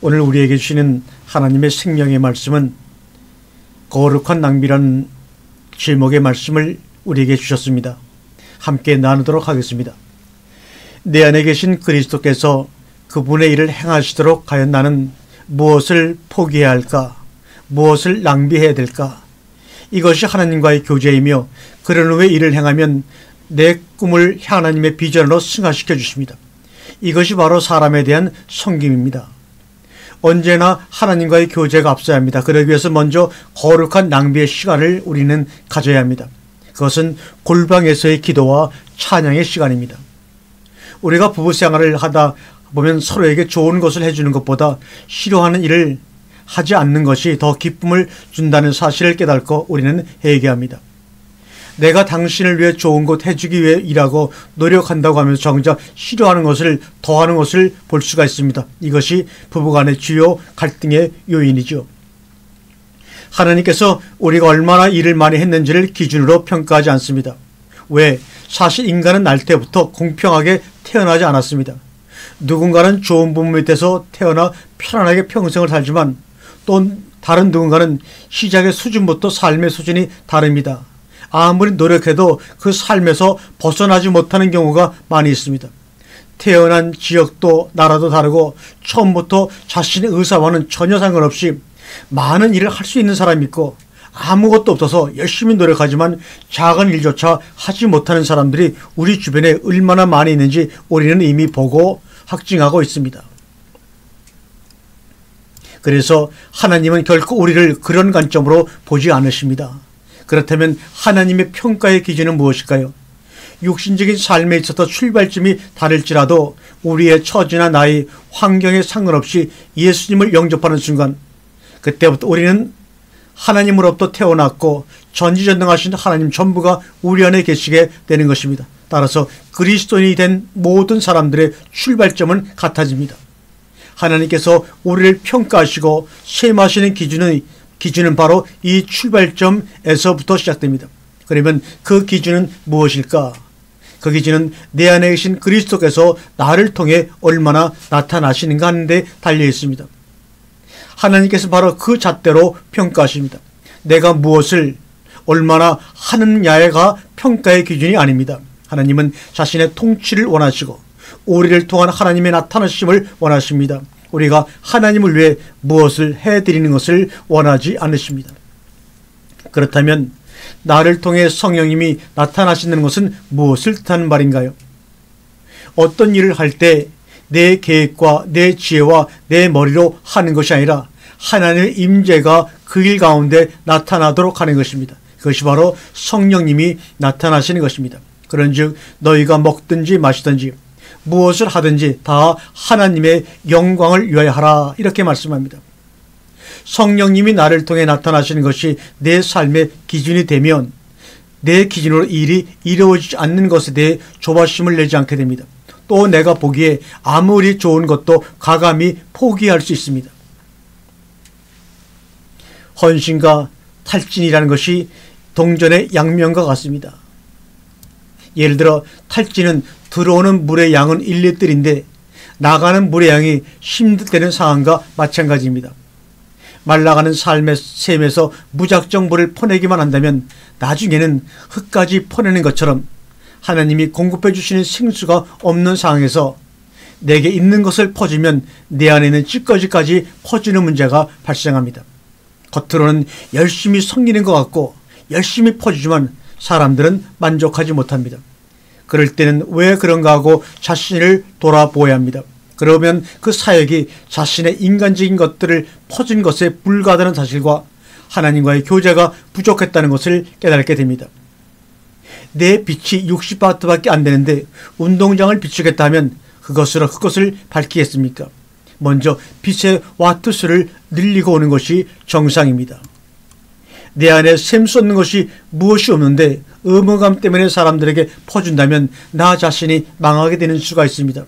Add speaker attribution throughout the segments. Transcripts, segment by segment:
Speaker 1: 오늘 우리에게 주시는 하나님의 생명의 말씀은 거룩한 낭비라는 제목의 말씀을 우리에게 주셨습니다. 함께 나누도록 하겠습니다. 내 안에 계신 그리스도께서 그분의 일을 행하시도록 과연 나는 무엇을 포기해야 할까? 무엇을 낭비해야 될까? 이것이 하나님과의 교제이며 그런 후에 일을 행하면 내 꿈을 하나님의 비전으로 승화시켜 주십니다. 이것이 바로 사람에 대한 섬김입니다. 언제나 하나님과의 교제가 앞서야 합니다. 그러기 위해서 먼저 거룩한 낭비의 시간을 우리는 가져야 합니다. 그것은 골방에서의 기도와 찬양의 시간입니다. 우리가 부부생활을 하다 보면 서로에게 좋은 것을 해주는 것보다 싫어하는 일을 하지 않는 것이 더 기쁨을 준다는 사실을 깨닫고 우리는 회개합니다. 내가 당신을 위해 좋은 것 해주기 위해 일하고 노력한다고 하면서 정작 싫어하는 것을 더하는 것을 볼 수가 있습니다. 이것이 부부간의 주요 갈등의 요인이죠. 하나님께서 우리가 얼마나 일을 많이 했는지를 기준으로 평가하지 않습니다. 왜? 사실 인간은 날 때부터 공평하게 태어나지 않았습니다. 누군가는 좋은 부모 밑에서 태어나 편안하게 평생을 살지만 또 다른 누군가는 시작의 수준부터 삶의 수준이 다릅니다. 아무리 노력해도 그 삶에서 벗어나지 못하는 경우가 많이 있습니다. 태어난 지역도 나라도 다르고 처음부터 자신의 의사와는 전혀 상관없이 많은 일을 할 수 있는 사람이 있고 아무것도 없어서 열심히 노력하지만 작은 일조차 하지 못하는 사람들이 우리 주변에 얼마나 많이 있는지 우리는 이미 보고 확증하고 있습니다. 그래서 하나님은 결코 우리를 그런 관점으로 보지 않으십니다. 그렇다면 하나님의 평가의 기준은 무엇일까요? 육신적인 삶에 있어서 출발점이 다를지라도 우리의 처지나 나이, 환경에 상관없이 예수님을 영접하는 순간 그때부터 우리는 하나님으로부터 태어났고 전지전능하신 하나님 전부가 우리 안에 계시게 되는 것입니다. 따라서 그리스도인이 된 모든 사람들의 출발점은 같아집니다. 하나님께서 우리를 평가하시고 셈하시는 기준은 바로 이 출발점에서부터 시작됩니다. 그러면 그 기준은 무엇일까? 그 기준은 내 안에 계신 그리스도께서 나를 통해 얼마나 나타나시는가 하는 데 달려 있습니다. 하나님께서 바로 그 잣대로 평가하십니다. 내가 무엇을 얼마나 하느냐가 평가의 기준이 아닙니다. 하나님은 자신의 통치를 원하시고 우리를 통한 하나님의 나타나심을 원하십니다. 우리가 하나님을 위해 무엇을 해드리는 것을 원하지 않으십니다. 그렇다면 나를 통해 성령님이 나타나시는 것은 무엇을 뜻하는 말인가요? 어떤 일을 할 때 내 계획과 내 지혜와 내 머리로 하는 것이 아니라 하나님의 임재가 그 일 가운데 나타나도록 하는 것입니다. 그것이 바로 성령님이 나타나시는 것입니다. 그런즉 너희가 먹든지 마시든지 무엇을 하든지 다 하나님의 영광을 위하여 하라 이렇게 말씀합니다. 성령님이 나를 통해 나타나시는 것이 내 삶의 기준이 되면 내 기준으로 일이 이루어지지 않는 것에 대해 조바심을 내지 않게 됩니다. 또 내가 보기에 아무리 좋은 것도 과감히 포기할 수 있습니다. 헌신과 탈진이라는 것이 동전의 양면과 같습니다. 예를 들어 탈진은 들어오는 물의 양은 1리터인데 나가는 물의 양이 힘들다는 상황과 마찬가지입니다. 말라가는 삶의 샘에서 무작정 물을 퍼내기만 한다면 나중에는 흙까지 퍼내는 것처럼 하나님이 공급해 주시는 생수가 없는 상황에서 내게 있는 것을 퍼주면 내 안에 있는 찌꺼기까지 퍼지는 문제가 발생합니다. 겉으로는 열심히 섬기는 것 같고 열심히 퍼주지만 사람들은 만족하지 못합니다. 그럴 때는 왜 그런가 하고 자신을 돌아보아야 합니다. 그러면 그 사역이 자신의 인간적인 것들을 퍼준 것에 불과하다는 사실과 하나님과의 교제가 부족했다는 것을 깨닫게 됩니다. 내 빛이 60와트밖에 안 되는데 운동장을 비추겠다 하면 그것을 밝히겠습니까? 먼저 빛의 와트 수를 늘리고 오는 것이 정상입니다. 내 안에 샘 쏟는 것이 무엇이 없는데 의무감 때문에 사람들에게 퍼준다면 나 자신이 망하게 되는 수가 있습니다.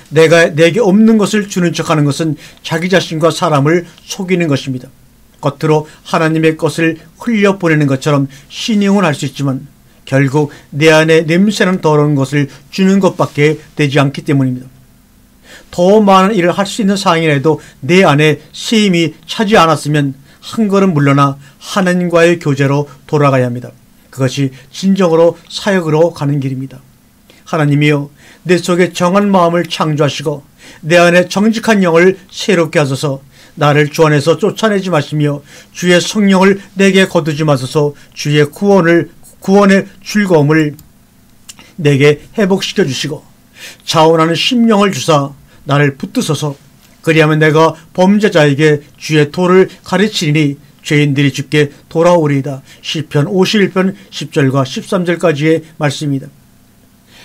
Speaker 1: 내게 없는 것을 주는 척하는 것은 자기 자신과 사람을 속이는 것입니다. 겉으로 하나님의 것을 흘려보내는 것처럼 신용을 할 수 있지만 결국 내 안에 냄새는 더러운 것을 주는 것밖에 되지 않기 때문입니다. 더 많은 일을 할 수 있는 상황이라도 내 안에 새 힘이 차지 않았으면 한 걸음 물러나 하나님과의 교제로 돌아가야 합니다. 그것이 진정으로 사역으로 가는 길입니다. 하나님이여, 내 속에 정한 마음을 창조하시고 내 안에 정직한 영을 새롭게 하소서. 나를 주 안에서 쫓아내지 마시며 주의 성령을 내게 거두지 마소서. 주의 구원의 즐거움을 내게 회복시켜 주시고 자원하는 심령을 주사 나를 붙드소서. 그리하면 내가 범죄자에게 주의 도를 가르치리니 죄인들이 주께 돌아오리이다. 시편 51편 10절과 13절까지의 말씀입니다.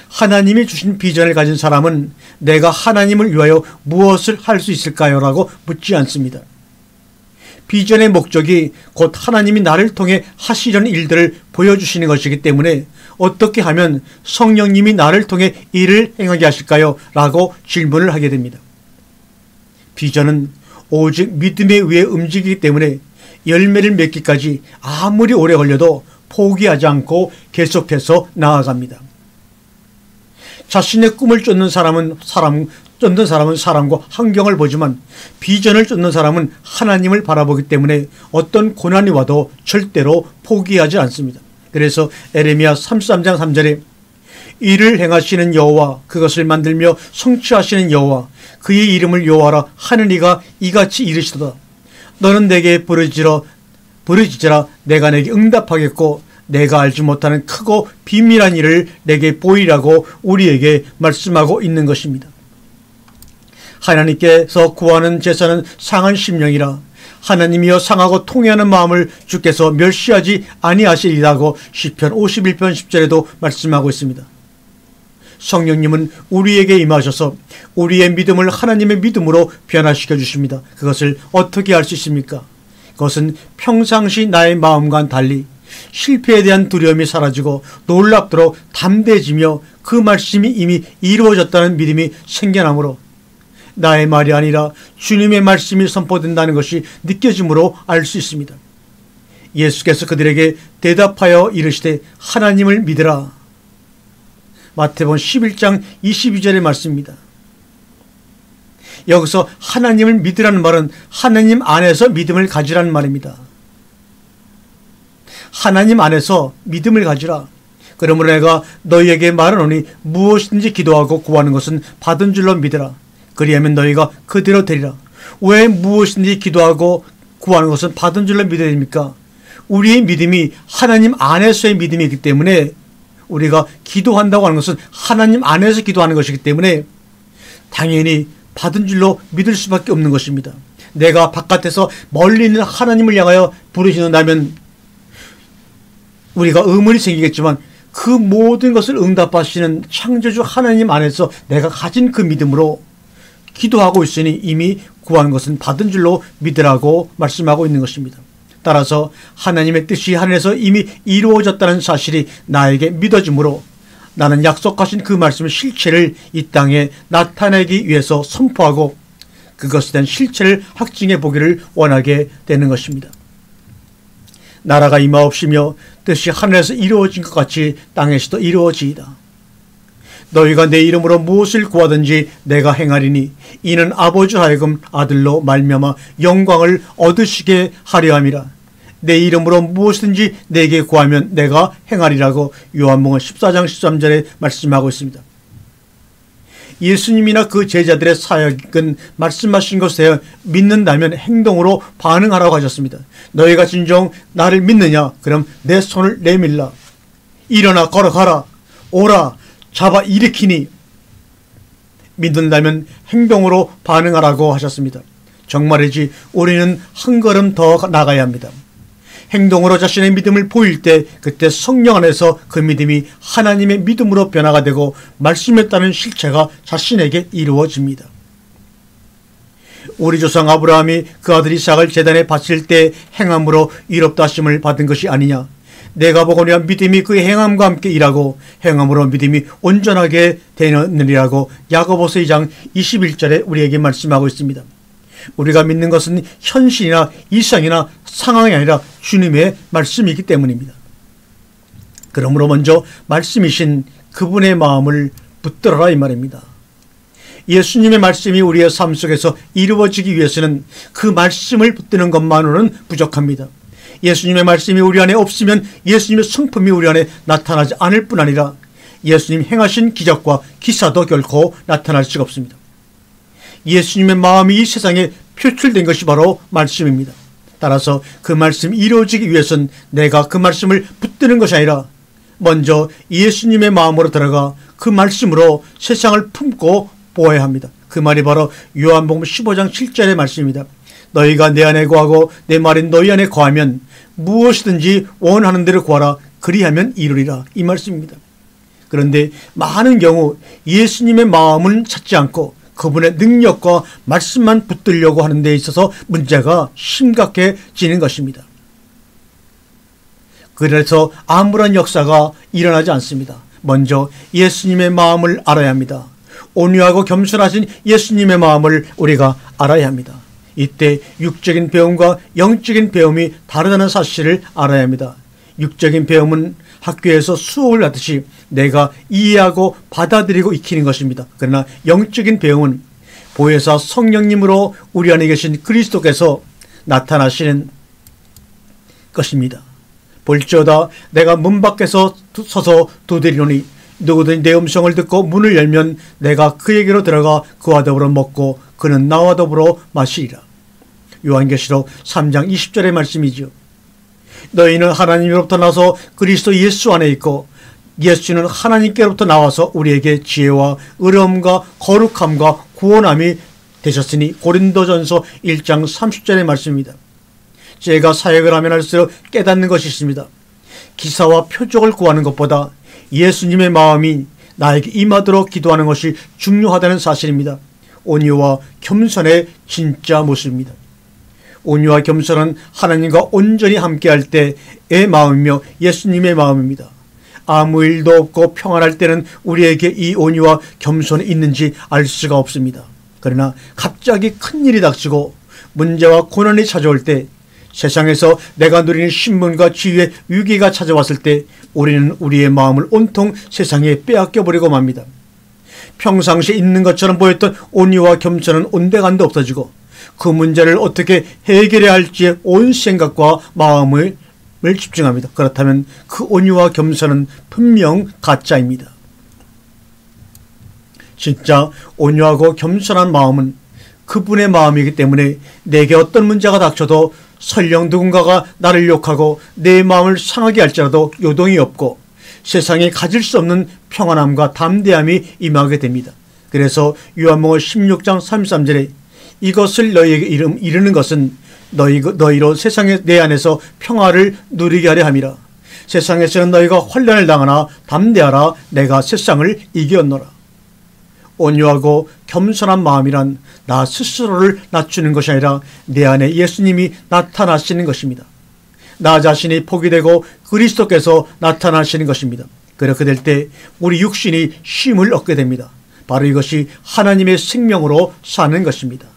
Speaker 1: 하나님이 주신 비전을 가진 사람은 내가 하나님을 위하여 무엇을 할 수 있을까요? 라고 묻지 않습니다. 비전의 목적이 곧 하나님이 나를 통해 하시려는 일들을 보여주시는 것이기 때문에 어떻게 하면 성령님이 나를 통해 일을 행하게 하실까요? 라고 질문을 하게 됩니다. 비전은 오직 믿음에 의해 움직이기 때문에 열매를 맺기까지 아무리 오래 걸려도 포기하지 않고 계속해서 나아갑니다. 자신의 꿈을 쫓는 사람은 사람과 환경을 보지만 비전을 쫓는 사람은 하나님을 바라보기 때문에 어떤 고난이 와도 절대로 포기하지 않습니다. 그래서 에레미야 33장 3절에 이를 행하시는 여호와, 그것을 만들며 성취하시는 여호와, 그의 이름을 여호와라 하는 이가 이같이 이르시도다. 너는 내게 부르짖으라 내가 내게 응답하겠고 내가 알지 못하는 크고 비밀한 일을 내게 보이라고 우리에게 말씀하고 있는 것입니다. 하나님께서 구하는 제사는 상한 심령이라. 하나님이여 상하고 통회하는 마음을 주께서 멸시하지 아니하시리라고 시편 51편 10절에도 말씀하고 있습니다. 성령님은 우리에게 임하셔서 우리의 믿음을 하나님의 믿음으로 변화시켜 주십니다. 그것을 어떻게 할 수 있습니까? 그것은 평상시 나의 마음과는 달리 실패에 대한 두려움이 사라지고 놀랍도록 담대해지며 그 말씀이 이미 이루어졌다는 믿음이 생겨나므로 나의 말이 아니라 주님의 말씀이 선포된다는 것이 느껴짐으로 알 수 있습니다. 예수께서 그들에게 대답하여 이르시되 하나님을 믿으라. 마태복음 11장 22절의 말씀입니다. 여기서 하나님을 믿으라는 말은 하나님 안에서 믿음을 가지라는 말입니다. 하나님 안에서 믿음을 가지라. 그러므로 내가 너희에게 말하노니 무엇이든지 기도하고 구하는 것은 받은 줄로 믿으라. 그리하면 너희가 그대로 되리라. 왜 무엇이든지 기도하고 구하는 것은 받은 줄로 믿어야 됩니까? 우리의 믿음이 하나님 안에서의 믿음이기 때문에 우리가 기도한다고 하는 것은 하나님 안에서 기도하는 것이기 때문에 당연히 받은 줄로 믿을 수밖에 없는 것입니다. 내가 바깥에서 멀리 있는 하나님을 향하여 부르짖는다면 우리가 의문이 생기겠지만 그 모든 것을 응답하시는 창조주 하나님 안에서 내가 가진 그 믿음으로 기도하고 있으니 이미 구한 것은 받은 줄로 믿으라고 말씀하고 있는 것입니다. 따라서 하나님의 뜻이 하늘에서 이미 이루어졌다는 사실이 나에게 믿어지므로 나는 약속하신 그 말씀의 실체를 이 땅에 나타내기 위해서 선포하고 그것에 대한 실체를 확증해 보기를 원하게 되는 것입니다. 나라가 임하옵시며 뜻이 하늘에서 이루어진 것 같이 땅에서도 이루어지이다. 너희가 내 이름으로 무엇을 구하든지 내가 행하리니 이는 아버지 하여금 아들로 말미암아 영광을 얻으시게 하려 함이라. 내 이름으로 무엇이든지 내게 구하면 내가 행하리라고 요한복음 14장 13절에 말씀하고 있습니다. 예수님이나 그 제자들의 사역은 말씀하신 것에 믿는다면 행동으로 반응하라고 하셨습니다. 너희가 진정 나를 믿느냐? 그럼 내 손을 내밀라. 일어나 걸어가라. 오라. 잡아 일으키니. 믿는다면 행동으로 반응하라고 하셨습니다. 정말이지 우리는 한 걸음 더 나가야 합니다. 행동으로 자신의 믿음을 보일 때 그때 성령 안에서 그 믿음이 하나님의 믿음으로 변화가 되고 말씀에 따른 실체가 자신에게 이루어집니다. 우리 조상 아브라함이 그 아들 이삭을 제단에 바칠 때 행함으로 이롭다 하심을 받은 것이 아니냐. 내가 보거니와 믿음이 그의 행함과 함께 일하고 행함으로 믿음이 온전하게 되느니라고 야고보서 2장 21절에 우리에게 말씀하고 있습니다. 우리가 믿는 것은 현실이나 이상이나 상황이 아니라 주님의 말씀이기 때문입니다. 그러므로 먼저 말씀이신 그분의 마음을 붙들어라 이 말입니다. 예수님의 말씀이 우리의 삶 속에서 이루어지기 위해서는 그 말씀을 붙드는 것만으로는 부족합니다. 예수님의 말씀이 우리 안에 없으면 예수님의 성품이 우리 안에 나타나지 않을 뿐 아니라 예수님 행하신 기적과 기사도 결코 나타날 수가 없습니다. 예수님의 마음이 이 세상에 표출된 것이 바로 말씀입니다. 따라서 그 말씀이 이루어지기 위해서는 내가 그 말씀을 붙드는 것이 아니라 먼저 예수님의 마음으로 들어가 그 말씀으로 세상을 품고 보아야 합니다. 그 말이 바로 요한복음 15장 7절의 말씀입니다. 너희가 내 안에 거하고 내 말이 너희 안에 거하면 무엇이든지 원하는 대로 구하라. 그리하면 이루리라. 이 말씀입니다. 그런데 많은 경우 예수님의 마음은 찾지 않고 그분의 능력과 말씀만 붙들려고 하는 데 있어서 문제가 심각해지는 것입니다. 그래서 아무런 역사가 일어나지 않습니다. 먼저 예수님의 마음을 알아야 합니다. 온유하고 겸손하신 예수님의 마음을 우리가 알아야 합니다. 이때 육적인 배움과 영적인 배움이 다르다는 사실을 알아야 합니다. 육적인 배움은 학교에서 수업을 하듯이 내가 이해하고 받아들이고 익히는 것입니다. 그러나 영적인 배움은 보혜사 성령님으로 우리 안에 계신 그리스도께서 나타나시는 것입니다. 볼지어다 내가 문 밖에서 서서 두드리노니 누구든지 내 음성을 듣고 문을 열면 내가 그에게로 들어가 그와 더불어 먹고 그는 나와 더불어 마시리라. 요한계시록 3장 20절의 말씀이죠. 너희는 하나님으로부터 나서 그리스도 예수 안에 있고 예수는 하나님께로부터 나와서 우리에게 지혜와 의로움과 거룩함과 구원함이 되셨으니 고린도전서 1장 30절의 말씀입니다. 제가 사역을 하면 할수록 깨닫는 것이 있습니다. 기사와 표적을 구하는 것보다 예수님의 마음이 나에게 임하도록 기도하는 것이 중요하다는 사실입니다. 온유와 겸손의 진짜 모습입니다. 온유와 겸손은 하나님과 온전히 함께할 때의 마음이며 예수님의 마음입니다. 아무 일도 없고 평안할 때는 우리에게 이 온유와 겸손이 있는지 알 수가 없습니다. 그러나 갑자기 큰일이 닥치고 문제와 고난이 찾아올 때, 세상에서 내가 누리는 신분과 지위의 위기가 찾아왔을 때 우리는 우리의 마음을 온통 세상에 빼앗겨버리고 맙니다. 평상시에 있는 것처럼 보였던 온유와 겸손은 온데간데 없어지고 그 문제를 어떻게 해결해야 할지에 온 생각과 마음을 집중합니다. 그렇다면 그 온유와 겸손은 분명 가짜입니다. 진짜 온유하고 겸손한 마음은 그분의 마음이기 때문에 내게 어떤 문제가 닥쳐도 설령 누군가가 나를 욕하고 내 마음을 상하게 할지라도 요동이 없고 세상에 가질 수 없는 평안함과 담대함이 임하게 됩니다. 그래서 요한복음 16장 33절에 이것을 너희에게 이르는 것은 너희로 세상에 내 안에서 평화를 누리게 하려 함이라. 세상에서는 너희가 환난을 당하나 담대하라. 내가 세상을 이겼노라. 온유하고 겸손한 마음이란 나 스스로를 낮추는 것이 아니라 내 안에 예수님이 나타나시는 것입니다. 나 자신이 포기되고 그리스도께서 나타나시는 것입니다. 그렇게 될 때 우리 육신이 쉼을 얻게 됩니다. 바로 이것이 하나님의 생명으로 사는 것입니다.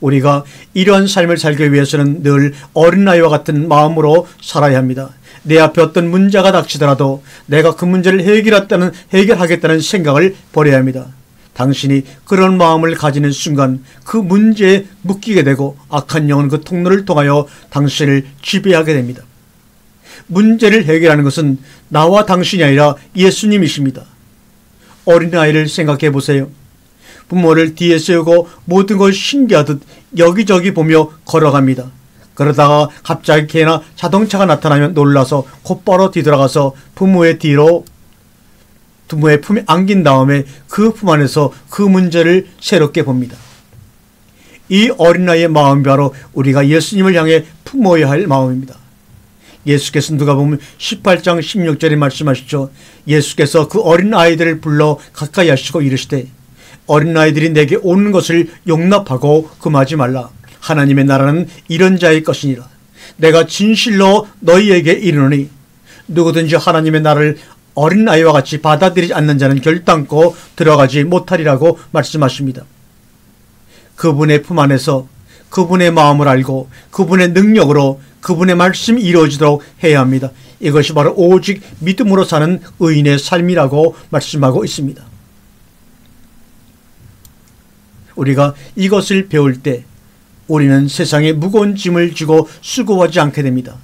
Speaker 1: 우리가 이러한 삶을 살기 위해서는 늘 어린아이와 같은 마음으로 살아야 합니다. 내 앞에 어떤 문제가 닥치더라도 내가 그 문제를 해결하겠다는 생각을 버려야 합니다. 당신이 그런 마음을 가지는 순간 그 문제에 묶이게 되고 악한 영은 그 통로를 통하여 당신을 지배하게 됩니다. 문제를 해결하는 것은 나와 당신이 아니라 예수님이십니다. 어린아이를 생각해 보세요. 부모를 뒤에 세우고 모든 걸 신기하듯 여기저기 보며 걸어갑니다. 그러다가 갑자기 개나 자동차가 나타나면 놀라서 곧바로 뒤돌아가서 부모의 품에 안긴 다음에 그 품 안에서 그 문제를 새롭게 봅니다. 이 어린아이의 마음이 바로 우리가 예수님을 향해 품어야 할 마음입니다. 예수께서 누가복음 18장 16절에 말씀하시죠. 예수께서 그 어린아이들을 불러 가까이 하시고 이르시되 어린아이들이 내게 오는 것을 용납하고 금하지 말라. 하나님의 나라는 이런 자의 것이니라. 내가 진실로 너희에게 이르노니 누구든지 하나님의 나라를 어린아이와 같이 받아들이지 않는 자는 결단코 들어가지 못하리라고 말씀하십니다. 그분의 품 안에서 그분의 마음을 알고 그분의 능력으로 그분의 말씀이 이루어지도록 해야 합니다. 이것이 바로 오직 믿음으로 사는 의인의 삶이라고 말씀하고 있습니다. 우리가 이것을 배울 때 우리는 세상에 무거운 짐을 지고 수고하지 않게 됩니다.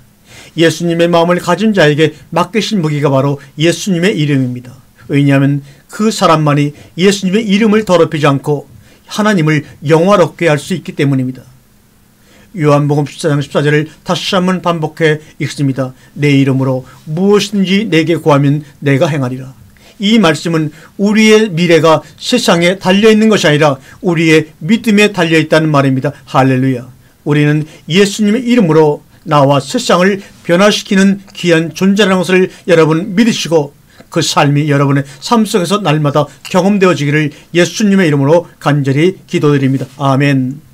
Speaker 1: 예수님의 마음을 가진 자에게 맡기신 무기가 바로 예수님의 이름입니다. 왜냐하면 그 사람만이 예수님의 이름을 더럽히지 않고 하나님을 영화롭게 할 수 있기 때문입니다. 요한복음 14장 14절을 다시 한번 반복해 읽습니다. 내 이름으로 무엇이든지 내게 구하면 내가 행하리라. 이 말씀은 우리의 미래가 세상에 달려있는 것이 아니라 우리의 믿음에 달려있다는 말입니다. 할렐루야. 우리는 예수님의 이름으로 나와 세상을 변화시키는 귀한 존재라는 것을 여러분 믿으시고 그 삶이 여러분의 삶 속에서 날마다 경험되어지기를 예수님의 이름으로 간절히 기도드립니다. 아멘.